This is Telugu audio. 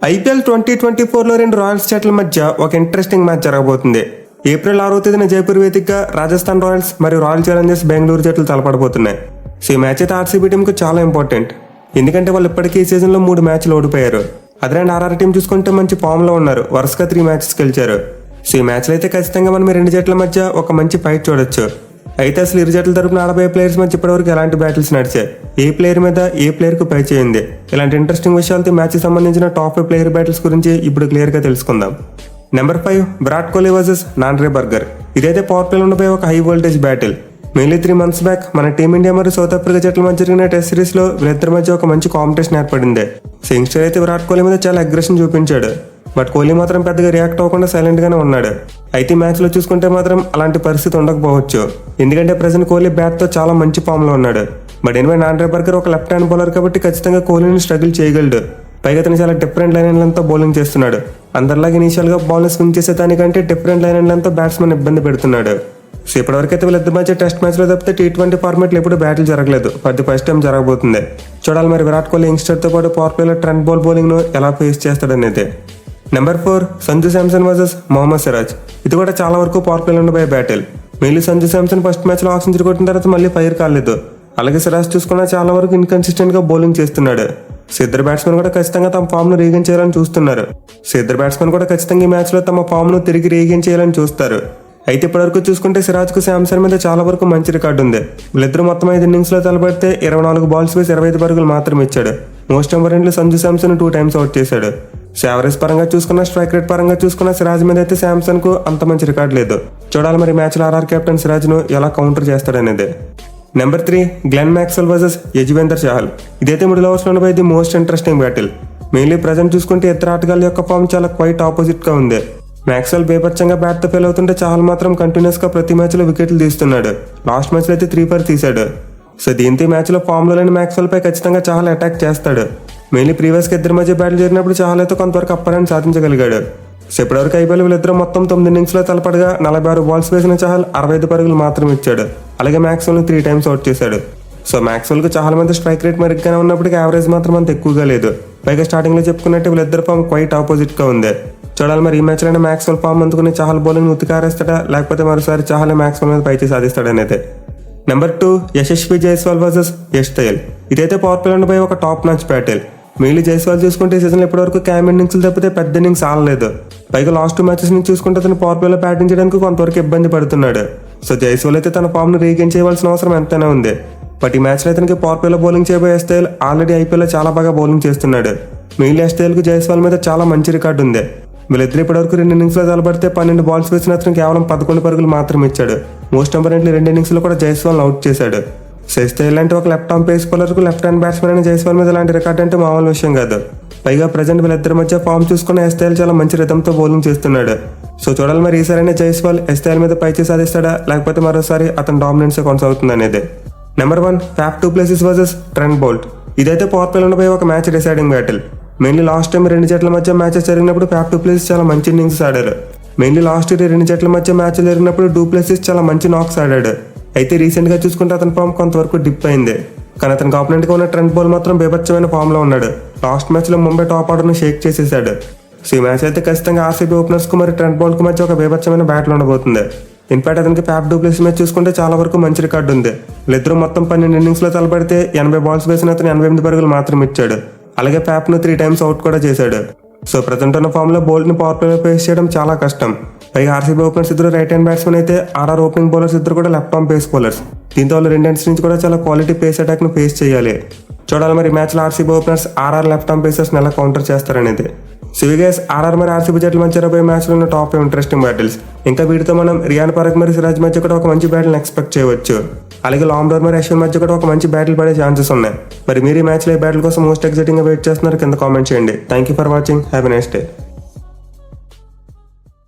ఐపీఎల్ 2024లో రెండు రాయల్స్ జట్ల మధ్య ఒక ఇంట్రెస్టింగ్ మ్యాచ్ జరగబోతుంది. ఏప్రిల్ 6వ తేదీన జైపూర్ వేదికగా రాజస్థాన్ రాయల్స్ మరియు రాయల్ ఛాలెంజర్స్ బెంగళూరు జట్లు తలపడబోతున్నాయి. సో ఈ మ్యాచ్ అయితే ఆర్సీబీ టీంకు చాలా ఇంపార్టెంట్. ఎందుకంటే వాళ్ళు ఇప్పటికీ ఈ సీజన్లో 3 మ్యాచ్లు ఓడిపోయారు. అదే ఆర్ఆర్ టీం చూసుకుంటే మంచి ఫామ్లో ఉన్నారు, వరుసగా 3 మ్యాచెస్ గెలిచారు. సో ఈ మ్యాచ్లో అయితే ఖచ్చితంగా మనం ఈ రెండు జట్ల మధ్య ఒక మంచి ఫైట్ చూడొచ్చు. అయితే అసలు ఇరు జట్ల తరపున ఆడబోయే ప్లేయర్స్ మధ్య ఇప్పటివరకు ఎలాంటి బ్యాటిల్స్ నడిచాయి, ఏ ప్లేయర్ మీద ఏ ప్లేయర్కు పై చేయింది, ఇలాంటి ఇంట్రెస్టింగ్ విషయాలతో మ్యాచ్కి సంబంధించిన టాప్ 5 ప్లేయర్ బ్యాటిల్స్ గురించి ఇప్పుడు క్లియర్గా తెలుసుకుందాం. Number 5 Virat Kohli versus Nandre burger. ఇదైతే పవర్ ప్లేలో ఉండిపోయే ఒక high voltage battle. Mainly 3 months back మన టీమిండియా మరియు సౌత్ ఆఫ్రికా జట్ల మధ్య జరిగిన టెస్ట్ సిరీస్లో వీళ్ళిద్దరి మధ్య ఒక మంచి కాంపిటీషన్ ఏర్పడింది. సో యంగ్స్టర్ అయితే విరాట్ కోహ్లీ మీద చాలా అగ్రెషన్ చూపించాడు. బట్ కోహ్లీ మాత్రం పెద్దగా రియాక్ట్ అవ్వకుండా సైలెంట్ గానే ఉన్నాడు. అయితే మ్యాచ్ లో చూసుకుంటే మాత్రం అలాంటి పరిస్థితి ఉండకపోవచ్చు, ఎందుకంటే ప్రెసెంట్ కోహ్లీ బ్యాట్ తో చాలా మంచి ఫామ్ లో ఉన్నాడు. బట్ ఎనివే నాండ్రే బర్గర్ ఒక లెఫ్ట్ హ్యాండ్ బౌలర్ కాబట్టి ఖచ్చితంగా కోహ్లీని స్ట్రగుల్ చేయగలడు. పైగా అతను చాలా డిఫరెంట్ లైన్లతో బౌలింగ్ చేస్తున్నాడు. అందరిలాగా ఇనీషియల్ గా బాల్ ని స్వింగ్ చేసే దానికంటే డిఫరెంట్ లైన్లతో బ్యాట్స్మెన్ ఇబ్బంది పెడుతున్నాడు. సో ఇప్పటివరకు అయితే వీళ్ళిద్దరి మధ్య టెస్ట్ మ్యాచ్ లో తప్పితే T20 ఫార్మాట్లో ఎప్పుడు బ్యాటిల్ జరగలేదు. ఫర్ ది ఫస్ట్ టైం జరగబోతుంది. చూడాలి మరి విరాట్ కోహ్లీ యంగ్స్టర్ తో పాటు పవర్ ప్లేలో ట్రెండ్ బౌలింగ్ ను ఎలా ఫేస్ చేస్తాడనేది. Number 4 Sanju Samson versus Mohammed Siraj. ఇది కూడా చాలా వరకు పవర్ ప్లేలో ఉండిపోయే battle. Mainly Sanju Samson first match లో హాఫ్ సెంచరీ కొట్టిన తర్వాత మళ్ళీ ఫైర్ కాలేదు. అలాగే సిరాజ్ చూసుకున్నా చాలా వరకు ఇన్కన్సిస్టెంట్ గా బౌలింగ్ చేస్తున్నాడు. సో ఇద్దరు బ్యాట్స్మెన్ కూడా ఖచ్చితంగా తమ ఫామ్ ను రీగెయిన్ చేయాలని చూస్తున్నారు. సో ఇద్దరు బ్యాట్స్మెన్ కూడా ఖచ్చితంగా ఈ మ్యాచ్ లో తమ ఫామ్ ను తిరిగి రీగెయిన్ చేయాలని చూస్తారు. అయితే ఇప్పటివరకు చూసుకుంటే సిరాజ్ కు శాంసన్ మీద చాలా వరకు మంచి రికార్డు ఉంది. వీళ్ళిద్దరు మొత్తం 5 innings లో తలపడితే 24 balls వేసి 25 పరుగులు మాత్రం ఇచ్చాడు. Most importantly Sanju Samson 2 times out చేశాడు. సో యావరేజ్ పరంగా చూసుకున్న, స్ట్రైక్ రేట్ పరంగా చూసుకున్న సిరాజ్ మీద అయితే శాంసన్ కు అంత మంచి రికార్డు లేదు. చూడాలి మరి మ్యాచ్ లో ఆర్ఆర్ కెప్టెన్ సిరాజ్ ను ఎలా కౌంటర్ చేస్తాడనేది. Number 3 Glenn Maxwell versus Yuzvendra Chahal. ఇదైతే మిడిల్ ఓవర్స్ లో the most interesting battle. Mainly present చూసుకుంటే ఇద్దరు ఆటగాళ్ళ యొక్క ఫామ్ చాలా క్వైట్ ఆపోజిట్ గా ఉంది. మ్యాక్స్వెల్ బేపచ్చంగా బ్యాట్ తో ఫెయిల్ అవుతుంటే చహల్ మాత్రం కంటిన్యూస్ గా ప్రతి మ్యాచ్ లో వికెట్లు తీస్తున్నాడు. లాస్ట్ మ్యాచ్ లో అయితే 3 for తీశాడు. సో దీంతో ఈ మ్యాచ్ లో ఫామ్ లో లేని మ్యాక్స్వెల్ పై ఖచ్చితంగా చహల్ అటాక్ చేస్తాడు. మెయిన్లీ ప్రీవియస్ గా ఇద్దరి మధ్య బ్యాటిల్ జరిగినప్పుడు చహల్ అయితే కొంతవరకు అప్పర్ హ్యాండ్ సాధించగలిగాడు. సో ఇప్పటివరకు ఐపీఎల్ వీళ్ళిద్దరు మొత్తం 9 innings లో తలపడగా 46 balls వేసిన చహల్ 65 పరుగులు మాత్రం ఇచ్చాడు. అలాగే మ్యాక్స్వెల్ 3 times అవుట్ చేశాడు. సో మ్యాక్స్వెల్ కు చాలా మంది స్ట్రైక్ రేట్ మెరుగ్గానే ఉన్నప్పటికీ యావరేజ్ మాత్రం అంత ఎక్కువగా లేదు. పైగా స్టార్టింగ్ లో చెప్పుకున్నట్టు వీళ్ళిద్దరు ఫామ్ క్వైట్ ఆపోజిట్ గా ఉంది. చూడాలి మరి ఈ మ్యాచ్ లోనే మ్యాక్స్వెల్ ఫామ్ అందుకుని చహల్ బౌలింగ్ ఉతికారేస్తాడా, లేకపోతే మరోసారి చహల్ మ్యాక్స్వెల్ మీద పైచి సాధిస్తాడనేది. Number 2 Yashasvi Jaiswal versus Yash Dayal. ఇదైతే పవర్ ప్లే ఉండిపోయి ఒక top match battle. Mainly Jaiswal చూసుకుంటే ఈ సీజన్ ఇప్పటివరకు క్యామ్ ఇన్నింగ్స్ తప్పితే పెద్ద ఇన్నింగ్స్ ఆడలేదు. పైగా లాస్ట్ 2 matches నుంచి చూసుకుంటే అతను పవర్ ప్లేలో బ్యాటింగ్ చేయడానికి కొంతవరకు ఇబ్బంది పడుతున్నాడు. సో జైస్వాల్ అయితే తన ఫామ్ ను రీగెయిన్ చేయవలసిన అవసరం ఎంతైనా ఉంది. బట్ ఈ మ్యాచ్ లో అతనికి పవర్ ప్లేలో బౌలింగ్ చేయబోయే యష్ దయాల్ ఆల్రెడీ ఐపీఎల్ చాలా బాగా బౌలింగ్ చేస్తున్నాడు. మెయిన్లీ యష్ దయాల్ కు జైస్వాల్ మీద చాలా మంచి రికార్డు ఉంది. వీళ్ళిద్దరు ఇప్పటివరకు 2 innings లో తలపడితే 12 balls వేసిన అతను కేవలం 11 పరుగులు మాత్రం ఇచ్చాడు. మోస్ట్ ఇంపార్టెంట్లీ 2 innings లో కూడా జైస్వాల్ అవుట్ చేశాడు. యష్ లాంటి ఒక లెఫ్ట్ ఆర్మ్ పేస్ బౌలర్ కు లెఫ్ట్ హ్యాండ్ బ్యాట్స్మెన్ అని జైస్వాల్ మీద ఇలాంటి రికార్డ్ అంటే మామూలు విషయం కాదు. పైగా ప్రజెంట్ వీళ్ళిద్దరి మధ్య ఫామ్ చూసుకున్న యష్ దయాల్ చాలా మంచి రిథంతో బౌలింగ్ చేస్తున్నాడు. సో చూడాలి మరి ఈసారైనా జైస్వాల్ యష్ దయాల్ మీద పైచి సాధిస్తాడా, లేకపోతే మరోసారి అతను డామినెన్స్ కొనసాగుతుంది అనేది. Number 1 ఫ్యాఫ్ du Plessis versus Trent Boult. ఇదైతే పవర్ ప్లేలో ఉండిపోయి ఒక match deciding battle. Mainly last time 2 జట్ల మధ్య మ్యాచెస్ జరిగినప్పుడు ఫ్యాఫ్ డు ప్లెసిస్ చాలా మంచి ఇన్నింగ్స్ ఆడారు. మెయిన్లీ లాస్ట్ ఇయర్ 2 జట్ల మధ్య మ్యాచ్ జరిగినప్పుడు డు ప్లెసిస్ చాలా మంచి నాక్స్ ఆడాడు. అయితే రీసెంట్ గా చూసుకుంటే అతని ఫామ్ కొంతవరకు డిప్ అయింది. కానీ అతనికి ఆపోనెంట్ గా ఉన్న ట్రెంట్ బౌల్ట్ మాత్రం బేభత్సమైన ఫామ్ లో ఉన్నాడు. లాస్ట్ మ్యాచ్ లో ముంబై టాప్ ఆర్డర్ ను షేక్ చేసేసాడు. సో ఈ మ్యాచ్ అయితే ఖచ్చితంగా ఆర్సీబీ ఓపెనర్స్ కు మరియు ట్రెంట్ బౌల్ట్ కు మధ్య ఒక బేభత్సమైన బ్యాటిల్ ఉండబోతుంది. ఇన్ఫాక్ట్ అతనికి ఫ్యాఫ్ డు ప్లెసిస్ మ్యాచ్ చూసుకుంటే చాలా వరకు మంచి రికార్డు ఉంది. వీళ్ళిద్దరూ మొత్తం 12 innings లో తలపడితే 80 balls వేసిన అతను 88 పరుగులు మాత్రం ఇచ్చాడు. అలాగే ఫ్యాఫ్ ను 3 times అవుట్ కూడా చేశాడు. సో ప్రజెంట్ ఉన్న ఫామ్ లో బౌల్ట్ ని పవర్ ప్లేలో ఫేస్ చేయడం చాలా కష్టం. పైగా ఆర్సీబీ ఓపెనర్స్ ఇద్దరు రైట్ హ్యాండ్ బ్యాట్స్మెన్ అయితే ఆర్ఆర్ ఓపెనింగ్ బౌలర్స్ ఇద్దరు కూడా లెఫ్ట్ ఆర్మ్ పేస్ బౌలర్స్. దీంతో వాళ్ళు 2 ends నుంచి కూడా చాలా క్వాలిటీ పేస్ అటాక్ ను ఫేస్ చేయాలి. చూడాలి మరి మ్యాచ్ లో RCB openers RR left arm pacers ఎలా కౌంటర్ చేస్తారనేది. సో గైస్ ఆర్ఆర్ మరి ఆర్సీబీ జట్ల మధ్య జరగబోయే మ్యాచ్ లో ఉన్న టాప్ 5 ఇంట్రెస్టింగ్ బ్యాటిల్స్. ఇంకా వీటితో మనం రియాన్ పరాగ్ మరియు సిరాజ్ మధ్య కూడా ఒక మంచి బ్యాటిల్ ఎక్స్పెక్ట్ చేయవచ్చు. అలాగే లాంబ్లర్ మరి అశ్విన్ మధ్య కూడా ఒక మంచి బ్యాటిల్ పడే ఛాన్సెస్ ఉన్నాయి. మరి మీరు ఈ మ్యాచ్ లో ఈ బ్యాటిల్ కోసం మోస్ట్ ఎక్సైటింగ్ గా వెయిట్ చేస్తున్నారు, కింద కామెంట్ చేయండి. Thank you for watching. Have a nice day.